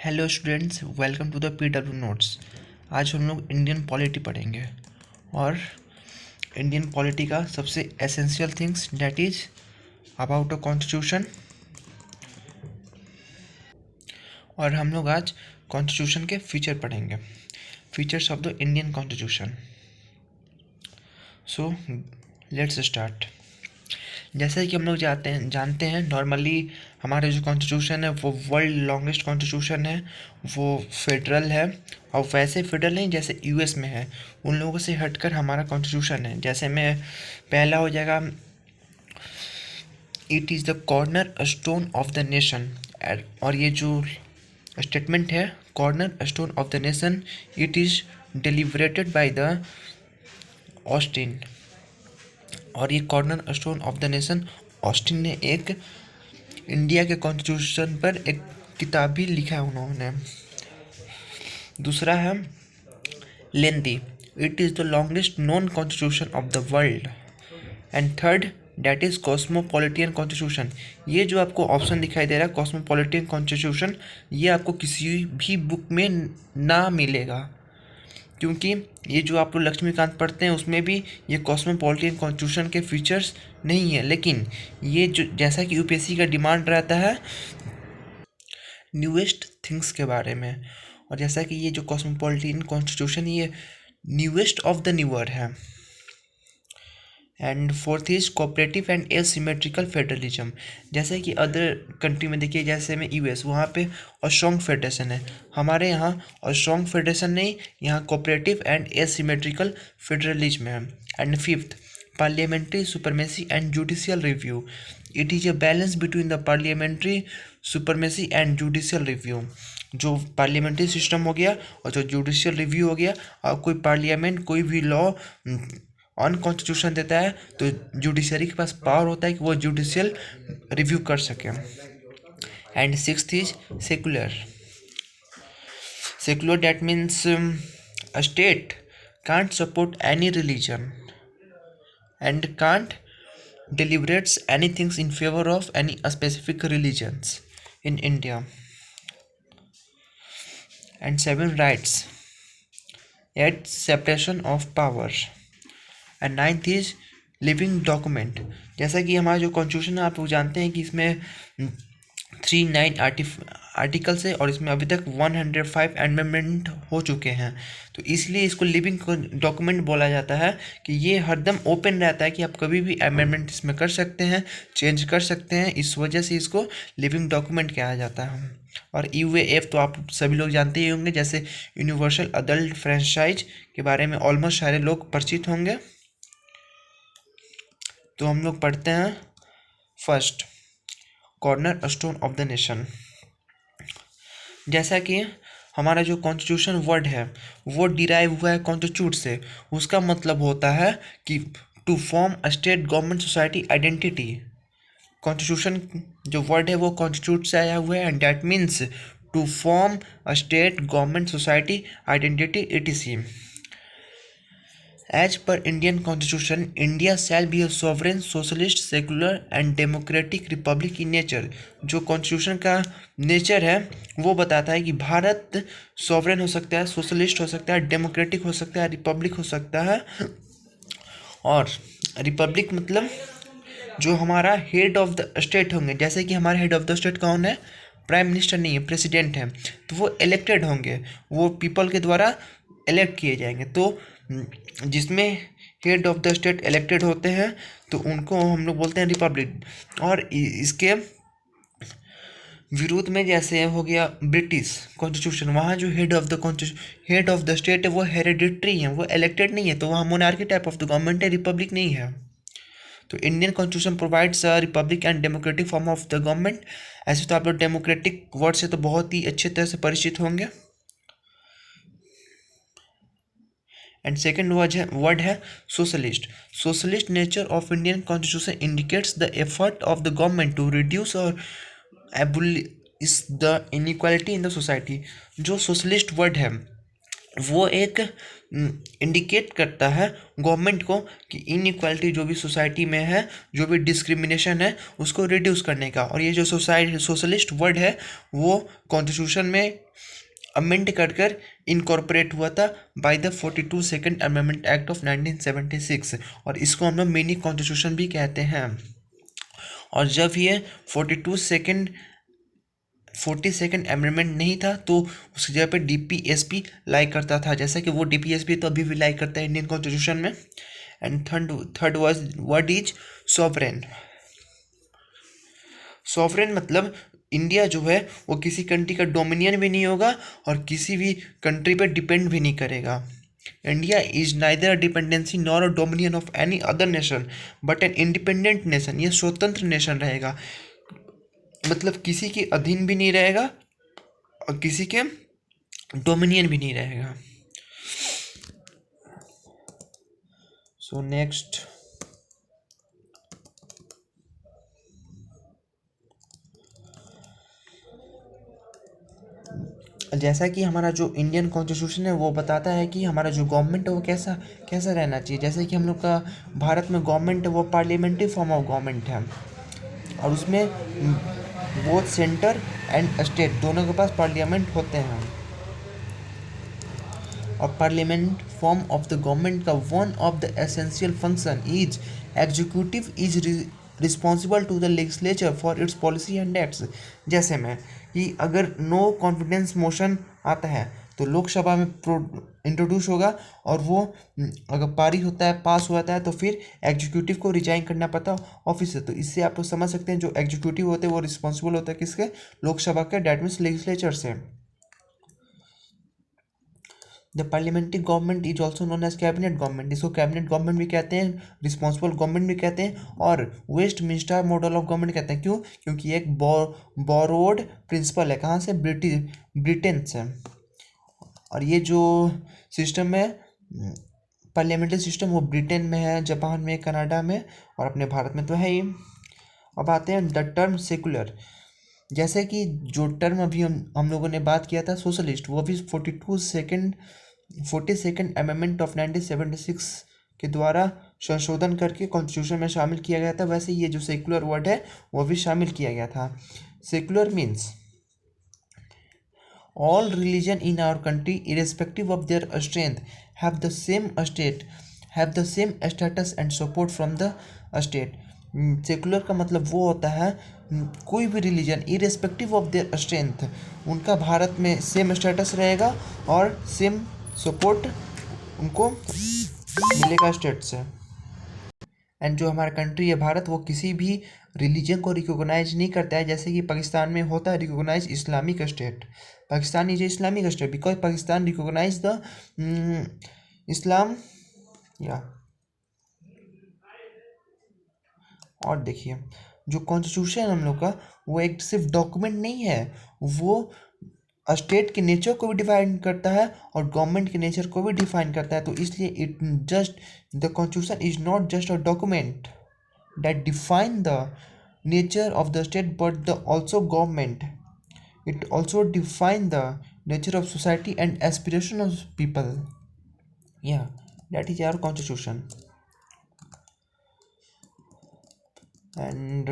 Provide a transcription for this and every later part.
Hello students, welcome to the PW notes. आज हम लोग इंडियन पॉलिटी पढ़ेंगे और इंडियन पॉलिटी का सबसे essential things that is about a constitution. और हम लोग आज कॉन्स्टिट्यूशन के फीचर पढ़ेंगे, features of the Indian constitution. So let's start. जैसे कि हम लोग जानते हैं नॉर्मली हमारे जो कॉन्स्टिट्यूशन है वो वर्ल्ड लॉन्गेस्ट कॉन्स्टिट्यूशन है, वो फेडरल है। और वैसे फेडरल नहीं जैसे यूएस में है, उन लोगों से हटकर हमारा कॉन्स्टिट्यूशन है। जैसे में पहला हो जाएगा, it is the corner stone of the nation. और ये जो स्टेटमेंट है corner stone of the nation, it is deliberated by the Austin. और ये corner stone of the nation, Austin ने एक इंडिया के कॉन्स्टिट्यूशन पर एक किताब भी लिखा है उन्होंने। दूसरा है lengthy, it is the longest known constitution of the world. And third that is cosmopolitan constitution. ये जो आपको ऑप्शन दिखाई दे रहा है कॉस्मोपॉलिटियन कॉन्स्टिट्यूशन, ये आपको किसी भी बुक में ना मिलेगा, क्योंकि ये जो आप लोग लक्ष्मीकांत पढ़ते हैं उसमें भी ये कॉस्मोपॉलिटियन कॉन्स्टिट्यूशन के फीचर्स नहीं है। लेकिन ये जो जैसा कि यूपीएससी का डिमांड रहता है न्यूएस्ट थिंग्स के बारे में, और जैसा कि ये जो कॉस्मोपॉलिटियन कॉन्स्टिट्यूशन ये न्यूएस्ट ऑफ द न्यूअर है। And fourth is cooperative and asymmetrical federalism. जैसे कि अदर कंट्री में देखिए, जैसे में यूएस, वहाँ पे स्ट्रॉन्ग फेडरेशन है, हमारे यहाँ स्ट्रॉन्ग फेडरेशन नहीं, यहाँ कोऑपरेटिव एंड एसिमेट्रिकल फेडरलिज्म है। And fifth parliamentary supremacy and judicial review, it is a balance between the parliamentary supremacy and judicial review. जो पार्लियामेंट्री सिस्टम हो गया और जो जुडिशियल रिव्यू हो गया, और कोई पार्लियामेंट कोई भी लॉ अनकॉन्स्टिट्यूशन देता है तो जुडिशरी के पास पावर होता है कि वो जुडिशियल रिव्यू कर सके। And sixth is secular, secular that means a state can't support any religion and can't deliberates anything in favor of any specific religions in India. And seven rights, eight separation of power. And ninth is living document. जैसा कि हमारा जो constitution है आप लोग जानते हैं कि इसमें 39 आर्टिकल्स है और इसमें अभी तक 105 अमेंडमेंट हो चुके हैं। तो इसलिए इसको लिविंग डॉक्यूमेंट बोला जाता है कि ये हरदम ओपन रहता है कि आप कभी भी अमेंडमेंट इसमें कर सकते हैं, चेंज कर सकते हैं। इस वजह से इसको लिविंग डॉक्यूमेंट कहा जाता है। और यूएएफ तो आप सभी लोग जानते ही होंगे, जैसे यूनिवर्सल अडल्ट फ्रेंचाइज के बारे में ऑलमोस्ट सारे लोग परिचित होंगे। तो हम लोग पढ़ते हैं first corner stone of the nation. जैसा कि हमारा जो कॉन्स्टिट्यूशन वर्ड है वो डिराइव हुआ है कॉन्स्टिट्यूट से। उसका मतलब होता है कि to form a state government society identity. Constitution जो वर्ड है वो कॉन्स्टिट्यूट से आया हुआ है, and that means to form a state government society identity etc. As per Indian Constitution, India shall be a sovereign, socialist, secular and democratic republic in nature। जो constitution का nature है वो बताता है कि भारत सॉवरेन हो सकता है, सोशलिस्ट हो सकता है, डेमोक्रेटिक हो सकता है, रिपब्लिक हो सकता है। और रिपब्लिक मतलब जो हमारा हेड ऑफ द स्टेट होंगे, जैसे कि हमारा हेड ऑफ द स्टेट कौन है, प्राइम मिनिस्टर नहीं है, प्रेसिडेंट है, तो वो इलेक्टेड होंगे, वो पीपल के द्वारा इलेक्ट किए जाएंगे। तो जिसमें head of the state elected होते हैं तो उनको हम लोग बोलते हैं रिपब्लिक। और इसके विरोध में जैसे हो गया ब्रिटिश कॉन्स्टिट्यूशन, वहाँ जो हेड ऑफ द स्टेट है वो हेरिडिटरी है, वो इलेक्टेड नहीं है, तो वहाँ monarchy type of the government है, रिपब्लिक नहीं है। तो Indian constitution provides a republic and democratic form of the government. ऐसे तो आप लोग डेमोक्रेटिक वर्ड से तो बहुत ही अच्छे तरह से परिचित होंगे। एंड सेकेंड वर्ड है socialist. Socialist nature of Indian constitution indicates the effort of the government to reduce और abolish the inequality in the society. जो सोशलिस्ट वर्ड है वो एक इंडिकेट करता है गवर्नमेंट को कि इनइक्वालिटी जो भी सोसाइटी में है, जो भी डिस्क्रिमिनेशन है, उसको रिड्यूस करने का। और ये जो सोशलिस्ट वर्ड है वो कॉन्स्टिट्यूशन में अमेंड कर कर इनकॉर्पोरेट हुआ था by the 42 second amendment act of 1976, और इसको हम लोग मिनी कॉन्स्टिट्यूशन भी कहते हैं। और जब ये 42 अमेंडमेंट नहीं था तो उसकी जगह पे डीपीएसपी लाई करता था, जैसा कि वो डीपीएसपी तो अभी भी लाई करता है इंडियन कॉन्स्टिट्यूशन में। And third word is sovereign. Sovereign मतलब इंडिया जो है वो किसी कंट्री का डोमिनियन भी नहीं होगा और किसी भी कंट्री पर डिपेंड भी नहीं करेगा। India is neither a dependency nor a dominion of any other nation but an independent nation. ये स्वतंत्र नेशन रहेगा, मतलब किसी के अधीन भी नहीं रहेगा और किसी के डोमिनियन भी नहीं रहेगा। सो नेक्स्ट, जैसा कि हमारा जो इंडियन कॉन्स्टिट्यूशन है वो बताता है कि हमारा जो गवर्नमेंट है वो कैसा कैसा रहना चाहिए। जैसे कि हम लोग का भारत में गवर्नमेंट है वो पार्लियामेंट्री फॉर्म ऑफ गवर्नमेंट है, और उसमें वो सेंटर एंड स्टेट दोनों के पास पार्लियामेंट होते हैं। और parliament form of the government का one of the essential function is executive is responsible to the legislature for its policy and acts. जैसे में कि अगर नो कॉन्फिडेंस मोशन आता है तो लोकसभा में इंट्रोड्यूस होगा, और वो अगर पारित होता है, पास हो जाता है, तो फिर एग्जीक्यूटिव को रिजाइन करना पड़ता ऑफिस से। तो इससे आप लोग समझ सकते हैं जो एग्जीक्यूटिव होते हैं वो रिस्पॉन्सिबल होता है किसके, लोकसभा के, डैट मीन्स लेजिस्लेचर से। The parliamentary government is also known as cabinet government. इसको कैबिनेट गवर्नमेंट भी कहते हैं, रिस्पॉन्सिबल गवर्नमेंट भी कहते हैं, और Westminster model of government कहते हैं। क्यों? क्योंकि एक बोरोड प्रिंसिपल है, कहाँ से, ब्रिटेन से। और ये जो सिस्टम है पार्लियामेंट्री सिस्टम वो ब्रिटेन में है, जापान में, कनाडा में, और अपने भारत में तो है ही। अब आते हैं द टर्म सेकुलर। जैसे कि जो टर्म अभी हम लोगों ने बात किया था सोशलिस्ट, वो भी 42nd अमेंडमेंट ऑफ 1976 के द्वारा संशोधन करके कॉन्स्टिट्यूशन में शामिल किया गया था। वैसे ये जो सेकुलर वर्ड है वो भी शामिल किया गया था। Secular means all religion in our country irrespective of their strength have the same status and support from the state। Secular का मतलब वो होता है कोई भी religion irrespective of their strength उनका भारत में सेम स्टेटस रहेगा और सेम सपोर्ट उनको मिलेगा स्टेट से। एंड जो हमारा कंट्री है भारत, वो किसी भी रिलीजन को रिकॉग्नाइज नहीं करता है, जैसे कि पाकिस्तान में होता है recognise Islamic state. Pakistan is Islamic state because Pakistan recognise the Islam. या और देखिए जो कॉन्स्टिट्यूशन हम लोग का वो एक सिर्फ डॉक्यूमेंट नहीं है, वो स्टेट के नेचर को भी डिफाइन करता है और गवर्नमेंट के नेचर को भी डिफाइन करता है। तो इसलिए it just the constitution is not just a document that define the nature of the state but the also government, it also define the nature of society and aspiration of people। Yeah, that is our constitution। and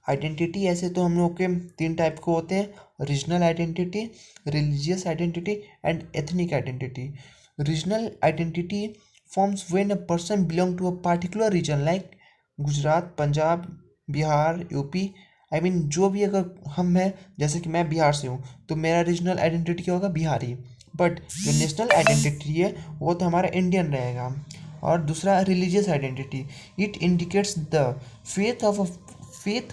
identity ऐसे तो हम लोग के 3 type के होते हैं, regional identity, religious identity and ethnic identity. Regional identity forms when a person belong to a particular region like Gujarat, Punjab, Bihar, UP. I mean जो भी अगर हम हैं, जैसे कि मैं बिहार से हूँ तो मेरा रीजनल आइडेंटिटी क्या होगा, बिहारी। बट जो नेशनल आइडेंटिटी है वो तो हमारा इंडियन रहेगा। और दूसरा religious identity, it indicates the faith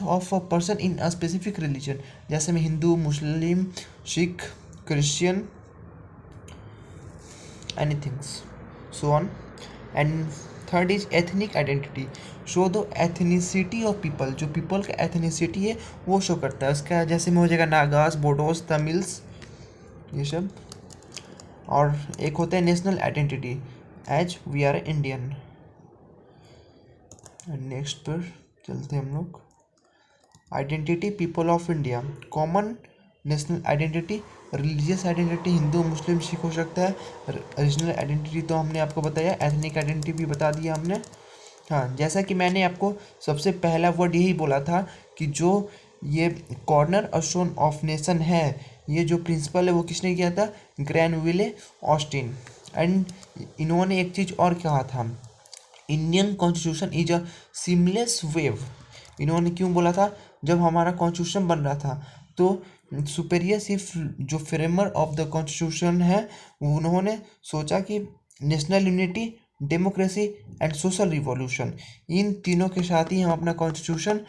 of a person in a specific religion, जैसे में Hindu, Muslim, Sikh, Christian, anythings, so on. And third is ethnic identity, show the ethnicity of people, जो पीपल का एथनिसिटी है वो show करता है उसका, जैसे में हो जाएगा नागास, बोडोस, तमिल्स, ये सब। और एक होता है national identity, as we are Indian. Next पर चलते हैं हम लोग। Identity people of India, common national identity, religious identity Hindu Muslim Sikh हो सकता है, रीजनल आइडेंटिटी तो हमने आपको बताया, एथनिक आइडेंटिटी भी बता दिया हमने। हाँ, जैसा कि मैंने आपको सबसे पहला वर्ड यही बोला था कि जो ये कॉर्नर स्टोन ऑफ नेशन है, ये जो प्रिंसिपल है वो किसने किया था, ग्रैनविले ऑस्टिन। एंड इन्होंने एक चीज़ और कहा था, Indian constitution is a seamless wave. इन्होंने क्यों बोला था, जब हमारा कॉन्स्टिट्यूशन बन रहा था तो सुपेरियर सिर्फ जो फ्रेमर ऑफ द कॉन्स्टिट्यूशन है उन्होंने सोचा कि national unity, democracy and social revolution, इन तीनों के साथ ही हम अपना कॉन्स्टिट्यूशन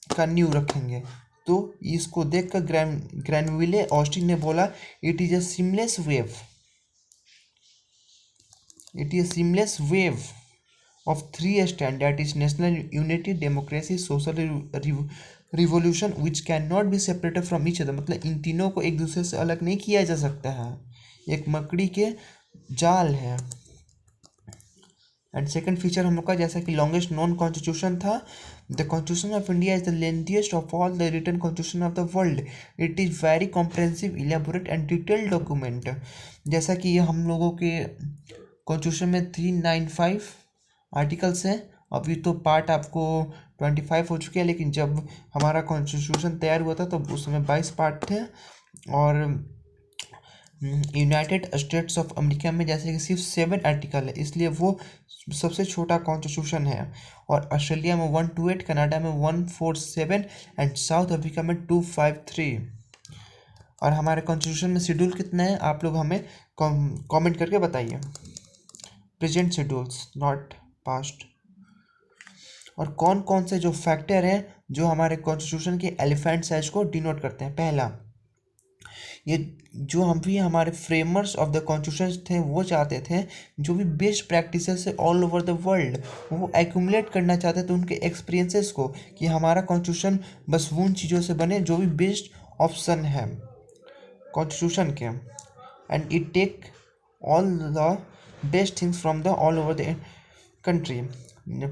का नींव रखेंगे। तो इसको देखकर ग्रैनविले ऑस्टिन ने बोला, it is a seamless wave, it is seamless wave of three stand, that is national unity, democracy, social revolution, which cannot be separated from each other। मतलब इन तीनों को एक दूसरे से अलग नहीं किया जा सकता है, एक मकड़ी के जाल है। एंड सेकंड फीचर हम लोग का, जैसा कि लॉन्गेस्ट नॉन कॉन्स्टिट्यूशन था, the constitution of India is the lengthiest of all the written constitution of the world. It is very comprehensive, elaborate and detailed document. जैसा कि ये हम लोगों के कॉन्स्टिट्यूशन में 395 आर्टिकल्स हैं। अभी तो पार्ट आपको 25 हो चुके हैं, लेकिन जब हमारा कॉन्स्टिट्यूशन तैयार हुआ था तो उस समय 22 पार्ट थे। और यूनाइटेड स्टेट्स ऑफ अमेरिका में जैसे कि सिर्फ 7 आर्टिकल है, इसलिए वो सबसे छोटा कॉन्स्टिट्यूशन है। और ऑस्ट्रेलिया में 128, कनाडा में 147 एंड साउथ अफ्रीका में 253। और हमारे कॉन्स्टिट्यूशन में शेड्यूल कितना है, आप लोग हमें कमेंट करके बताइए। Present schedules, not past. और कौन कौन से जो फैक्टर हैं जो हमारे कॉन्स्टिट्यूशन के एलिफेंट साइज को डिनोट करते हैं। पहला, ये जो हम भी हमारे फ्रेमर्स ऑफ द कॉन्स्टिट्यूशन थे वो चाहते थे जो भी बेस्ट प्रैक्टिसेस है ऑल ओवर द वर्ल्ड वो एक्यूमुलेट करना चाहते थे उनके एक्सपीरियंसेस को, कि हमारा कॉन्स्टिट्यूशन बस उन चीज़ों से बने जो भी बेस्ट ऑप्शन है कॉन्स्टिट्यूशन के। And it take all the best things from the all over the country.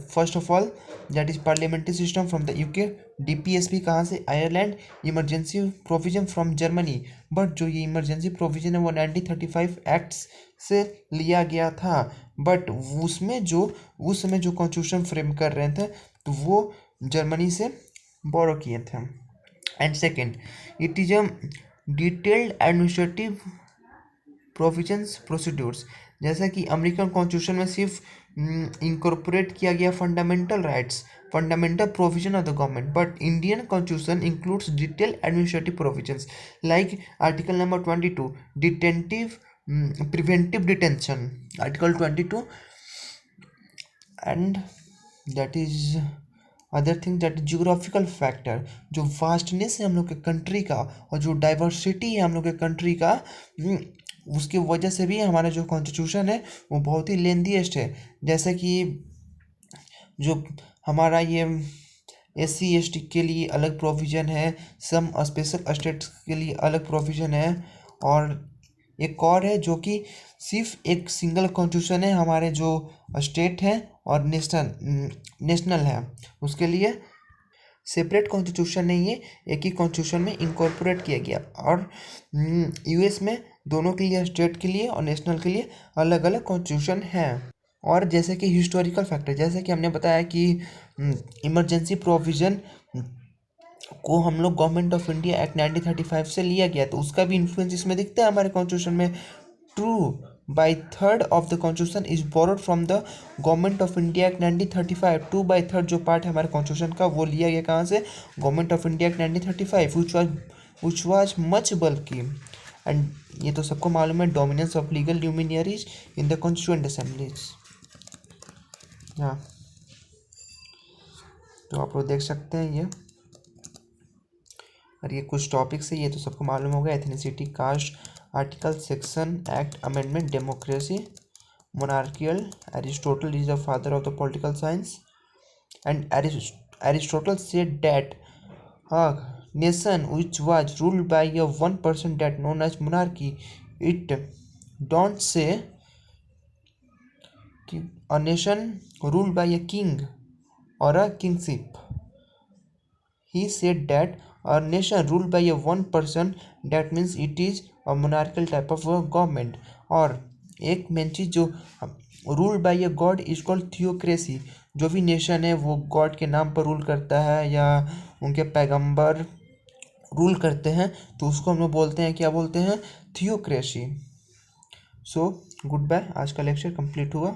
First of all that is parliamentary system from the UK, DPSP कहाँ से, Ireland, emergency provision from Germany. But जो ये emergency provision है वो 1935 acts से लिया गया था, बट उसमें जो उस समय जो कॉन्स्टिट्यूशन फ्रेम कर रहे थे तो वो जर्मनी से बोरो किए थे। And second, it is a detailed administrative provisions procedures. जैसा कि अमेरिकन कॉन्स्टिट्यूशन में सिर्फ इनकॉर्पोरेट किया गया fundamental rights, fundamental provision of the government, but Indian constitution includes detail administrative provisions like article number 22 detentive preventive detention, article 22। And that is other thing that geographical factor, जो vastness है हम लोग के country का और जो diversity है हम लोग के कंट्री का, उसकी वजह से भी हमारा जो कॉन्स्टिट्यूशन है वो बहुत ही लेंथीएस्ट है। जैसे कि जो हमारा ये SC ST के लिए अलग प्रोविज़न है, सम स्पेशल स्टेट्स के लिए अलग प्रोविज़न है, और एक और है जो कि सिर्फ एक सिंगल कॉन्स्टिट्यूशन है हमारे जो स्टेट है और नेशनल है उसके लिए सेपरेट कॉन्स्टिट्यूशन नहीं है, एक ही कॉन्स्टिट्यूशन में इनकॉर्पोरेट किया गया। और US में दोनों के लिए, स्टेट के लिए और नेशनल के लिए अलग अलग कॉन्स्टिट्यूशन है। और जैसे कि हिस्टोरिकल फैक्टर, जैसे कि हमने बताया कि इमरजेंसी प्रोविज़न को हम लोग गवर्नमेंट ऑफ इंडिया एक्ट 1935 से लिया गया, तो उसका भी इन्फ्लुएंस इसमें दिखता है हमारे कॉन्स्टिट्यूशन में। True by third of the constitution is borrowed from the government of India act 1935। 2/3 जो पार्ट है हमारे कॉन्स्टिट्यूशन का वो लिया गया कहाँ से, government of India act 1935, which was much बल्कि। एंड ये तो सबको मालूम है, dominance of legal luminaries in the constituent assemblies. हाँ, तो आप लोग देख सकते हैं ये, और ये कुछ टॉपिक्स है, ये तो सबको मालूम होगा, ethnicity, caste, article, section, act, amendment, democracy, monarchial, Aristotle is the father of the political science, and Aristotle said that a nation which was ruled by a one person that known as monarchy, it don't say कि a nation ruled by a king or a kingship। he said that a nation ruled by a one person, that means it is a monarchical type of government. और एक main चीज जो rule by a God is called theocracy. जो भी nation है वो God के नाम पर रूल करता है या उनके पैगंबर रूल करते हैं तो उसको हम लोग बोलते हैं, क्या बोलते हैं, थियोक्रेसी। सो गुड बाय, आज का लेक्चर कंप्लीट हुआ।